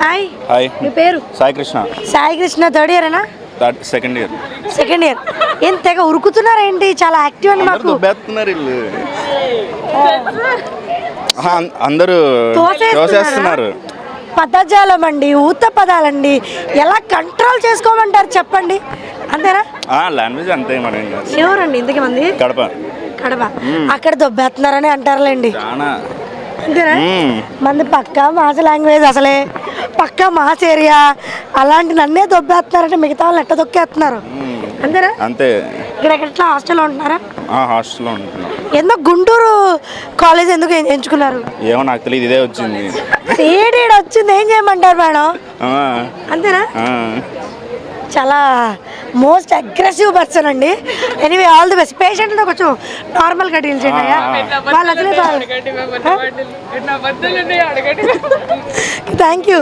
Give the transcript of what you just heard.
Hi hi మీ పేరు? Sai Krishna. Sai Krishna third ఇయరేనా? Second year. Second year. ఏం తెగ ఉరుకుతున్నారు ఏంటి? చాలా యాక్టివ్ అండి మాకు. దుబ్బేస్తున్నారు వీళ్ళు. అందరూ తోసేస్తున్నారా? తోసేస్తున్నారు. పదజాలం అండి, ఊత పదాలండి, ఎలా కంట్రోల్ చేసుకోమంటారు చెప్పండి, అంతేనా? లాంగ్వేజ్ అంతే మనం ఇంకా. ఎవరండి ఇంతకి మంది? కడప. కడప. అక్కడ దొబ్బేస్తున్నారని అంటారులేండి, చాలా. అంతేనా? మంది పక్కా మాస్ లాంగ్వేజ్, అసలే పక్కా మాస్ ఏరియా. అలాంటి నన్నే దొబ్బేస్తున్నారంటే మిగతా వాళ్ళు ఎట్ట దొక్కేస్తున్నారు, అంతేనా? అంతే. ఇక్కడ ఎట్లా హాస్టల్లో ఉంటున్నారా? హాస్టల్లో ఉంటున్నాం. ఎందుకు గుంటూరు కాలేజ్ ఎందుకు ఎంచుకున్నారు? ఏమో నాకు తెలియదు, ఇదే వచ్చింది. సీడీడ్ వచ్చింది, ఏం చేయమంటారు మేడం, అంతేనా? చాలా మోస్ట్ అగ్రెసివ్ పర్సన్ అండి. Anyway all the best. పేషెంట్తో కొంచెం నార్మల్గా డీల్ చేయండి అయ్యా, వాళ్ళు అసలే థ్యాంక్ యూ.